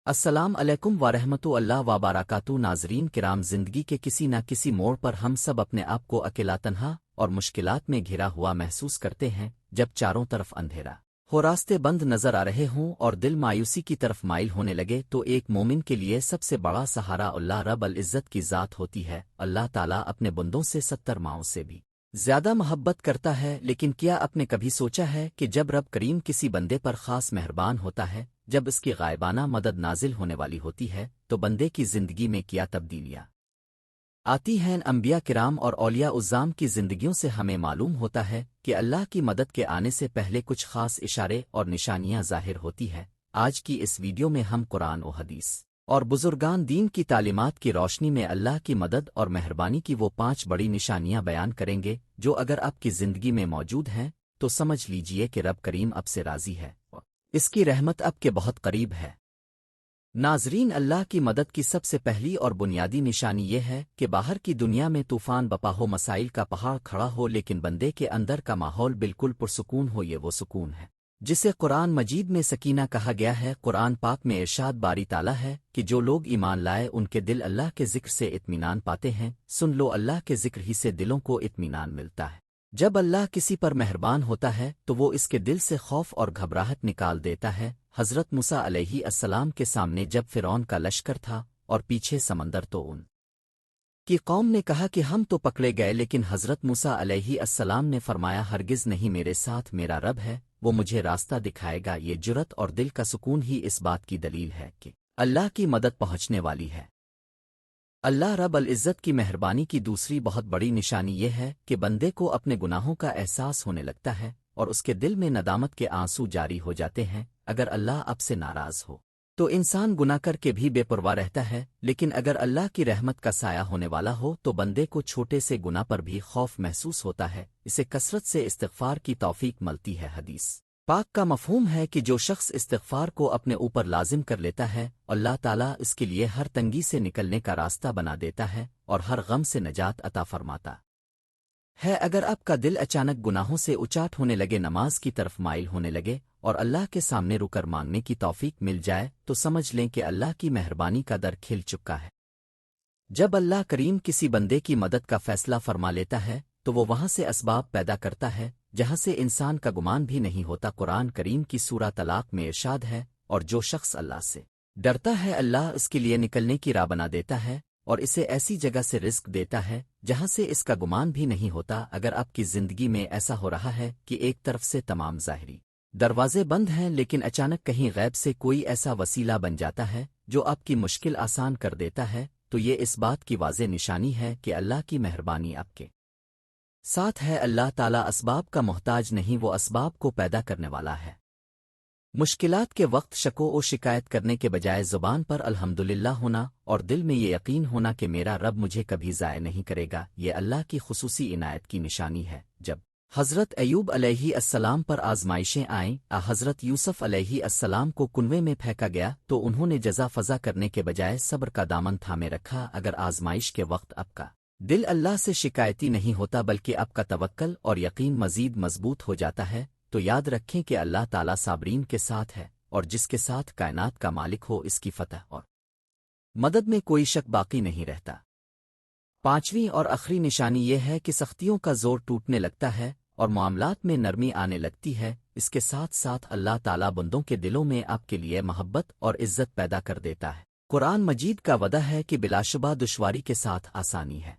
السلام علیکم ورحمۃ اللہ وبرکاتہ ناظرین کرام، زندگی کے کسی نہ کسی موڑ پر ہم سب اپنے آپ کو اکیلا، تنہا اور مشکلات میں گھرا ہوا محسوس کرتے ہیں۔ جب چاروں طرف اندھیرا ہو، راستے بند نظر آ رہے ہوں اور دل مایوسی کی طرف مائل ہونے لگے، تو ایک مومن کے لیے سب سے بڑا سہارا اللہ رب العزت کی ذات ہوتی ہے۔ اللہ تعالیٰ اپنے بندوں سے 70 ماؤں سے بھی زیادہ محبت کرتا ہے، لیکن کیا آپ نے کبھی سوچا ہے کہ جب رب کریم کسی بندے پر خاص مہربان ہوتا ہے، جب اس کی غائبانہ مدد نازل ہونے والی ہوتی ہے، تو بندے کی زندگی میں کیا تبدیلیاں آتی ہیں؟ انبیاء کرام اور اولیاء عظام کی زندگیوں سے ہمیں معلوم ہوتا ہے کہ اللہ کی مدد کے آنے سے پہلے کچھ خاص اشارے اور نشانیاں ظاہر ہوتی ہیں۔ آج کی اس ویڈیو میں ہم قرآن و حدیث اور بزرگان دین کی تعلیمات کی روشنی میں اللہ کی مدد اور مہربانی کی وہ 5 بڑی نشانیاں بیان کریں گے، جو اگر آپ کی زندگی میں موجود ہیں تو سمجھ لیجئے کہ رب کریم اب سے راضی ہے، اس کی رحمت اب کے بہت قریب ہے۔ ناظرین، اللہ کی مدد کی سب سے پہلی اور بنیادی نشانی یہ ہے کہ باہر کی دنیا میں طوفان بپا ہو، مسائل کا پہاڑ کھڑا ہو، لیکن بندے کے اندر کا ماحول بالکل پرسکون ہو۔ یہ وہ سکون ہے جسے قرآن مجید میں سکینہ کہا گیا ہے۔ قرآن پاک میں ارشاد باری تعالیٰ ہے کہ جو لوگ ایمان لائے ان کے دل اللہ کے ذکر سے اطمینان پاتے ہیں۔ سن لو، اللہ کے ذکر ہی سے دلوں کو اطمینان ملتا ہے۔ جب اللہ کسی پر مہربان ہوتا ہے تو وہ اس کے دل سے خوف اور گھبراہٹ نکال دیتا ہے۔ حضرت موسیٰ علیہ السلام کے سامنے جب فرعون کا لشکر تھا اور پیچھے سمندر، تو ان کی قوم نے کہا کہ ہم تو پکڑے گئے، لیکن حضرت موسیٰ علیہ السلام نے فرمایا ہرگز نہیں، میرے ساتھ میرا رب ہے، وہ مجھے راستہ دکھائے گا۔ یہ جرأت اور دل کا سکون ہی اس بات کی دلیل ہے کہ اللہ کی مدد پہنچنے والی ہے۔ اللہ رب العزت کی مہربانی کی دوسری بہت بڑی نشانی یہ ہے کہ بندے کو اپنے گناہوں کا احساس ہونے لگتا ہے اور اس کے دل میں ندامت کے آنسو جاری ہو جاتے ہیں۔ اگر اللہ اب سے ناراض ہو تو انسان گناہ کر کے بھی بے پرواہ رہتا ہے، لیکن اگر اللہ کی رحمت کا سایہ ہونے والا ہو تو بندے کو چھوٹے سے گناہ پر بھی خوف محسوس ہوتا ہے، اسے کثرت سے استغفار کی توفیق ملتی ہے۔ حدیث پاک کا مفہوم ہے کہ جو شخص استغفار کو اپنے اوپر لازم کر لیتا ہے، اللہ تعالیٰ اس کے لیے ہر تنگی سے نکلنے کا راستہ بنا دیتا ہے اور ہر غم سے نجات عطا فرماتا ہے۔ اگر آپ کا دل اچانک گناہوں سے اچاٹ ہونے لگے، نماز کی طرف مائل ہونے لگے اور اللہ کے سامنے رک کر مانگنے کی توفیق مل جائے، تو سمجھ لیں کہ اللہ کی مہربانی کا در کھل چکا ہے۔ جب اللہ کریم کسی بندے کی مدد کا فیصلہ فرما لیتا ہے تو وہ وہاں سے اسباب پیدا کرتا ہے جہاں سے انسان کا گمان بھی نہیں ہوتا۔ قرآن کریم کی سورہ طلاق میں ارشاد ہے، اور جو شخص اللہ سے ڈرتا ہے اللہ اس کے لیے نکلنے کی راہ بنا دیتا ہے اور اسے ایسی جگہ سے رزق دیتا ہے جہاں سے اس کا گمان بھی نہیں ہوتا۔ اگر آپ کی زندگی میں ایسا ہو رہا ہے کہ ایک طرف سے تمام ظاہری دروازے بند ہیں، لیکن اچانک کہیں غیب سے کوئی ایسا وسیلہ بن جاتا ہے جو آپ کی مشکل آسان کر دیتا ہے، تو یہ اس بات کی واضح نشانی ہے کہ اللہ کی مہربانی آپ کے ساتھ ہے۔ اللہ تعالیٰ اسباب کا محتاج نہیں، وہ اسباب کو پیدا کرنے والا ہے۔ مشکلات کے وقت شکو و شکایت کرنے کے بجائے زبان پر الحمدللہ ہونا اور دل میں یہ یقین ہونا کہ میرا رب مجھے کبھی ضائع نہیں کرے گا، یہ اللہ کی خصوصی عنایت کی نشانی ہے۔ جب حضرت ایوب علیہ السلام پر آزمائشیں آئیں، حضرت یوسف علیہ السلام کو کنویں میں پھینکا گیا تو انہوں نے جزا فضا کرنے کے بجائے صبر کا دامن تھامے رکھا۔ اگر آزمائش کے وقت آپ کا دل اللہ سے شکایتی نہیں ہوتا بلکہ آپ کا توکل اور یقین مزید مضبوط ہو جاتا ہے، تو یاد رکھیں کہ اللہ تعالیٰ صابرین کے ساتھ ہے، اور جس کے ساتھ کائنات کا مالک ہو، اس کی فتح اور مدد میں کوئی شک باقی نہیں رہتا۔ 5ویں اور آخری نشانی یہ ہے کہ سختیوں کا زور ٹوٹنے لگتا ہے اور معاملات میں نرمی آنے لگتی ہے۔ اس کے ساتھ ساتھ اللہ تعالیٰ بندوں کے دلوں میں آپ کے لیے محبت اور عزت پیدا کر دیتا ہے۔ قرآن مجید کا وعدہ ہے کہ بلا شبہ دشواری کے ساتھ آسانی ہے۔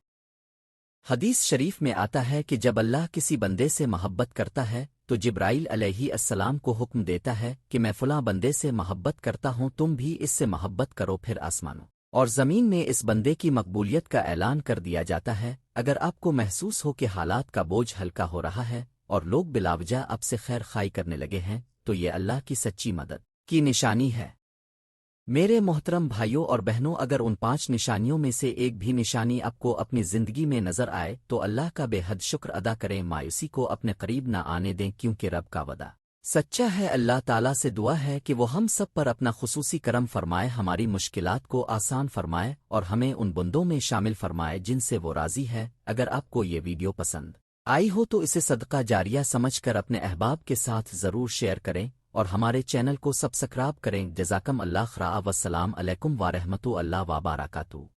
حدیث شریف میں آتا ہے کہ جب اللہ کسی بندے سے محبت کرتا ہے تو جبرائیل علیہ السلام کو حکم دیتا ہے کہ میں فلاں بندے سے محبت کرتا ہوں، تم بھی اس سے محبت کرو۔ پھر آسمانوں اور زمین میں اس بندے کی مقبولیت کا اعلان کر دیا جاتا ہے۔ اگر آپ کو محسوس ہو کہ حالات کا بوجھ ہلکا ہو رہا ہے اور لوگ بلاوجہ آپ سے خیر خواہی کرنے لگے ہیں، تو یہ اللہ کی سچی مدد کی نشانی ہے۔ میرے محترم بھائیوں اور بہنوں، اگر ان 5 نشانیوں میں سے ایک بھی نشانی آپ کو اپنی زندگی میں نظر آئے تو اللہ کا بے حد شکر ادا کریں، مایوسی کو اپنے قریب نہ آنے دیں، کیونکہ رب کا وعدہ سچا ہے۔ اللہ تعالیٰ سے دعا ہے کہ وہ ہم سب پر اپنا خصوصی کرم فرمائے، ہماری مشکلات کو آسان فرمائے اور ہمیں ان بندوں میں شامل فرمائے جن سے وہ راضی ہے۔ اگر آپ کو یہ ویڈیو پسند آئی ہو تو اسے صدقہ جاریہ سمجھ کر اپنے احباب کے ساتھ ضرور شیئر کریں اور ہمارے چینل کو سبسکرائب کریں جزاکم اللہ خیر والسلام علیکم ورحمۃ اللہ وبرکاتہ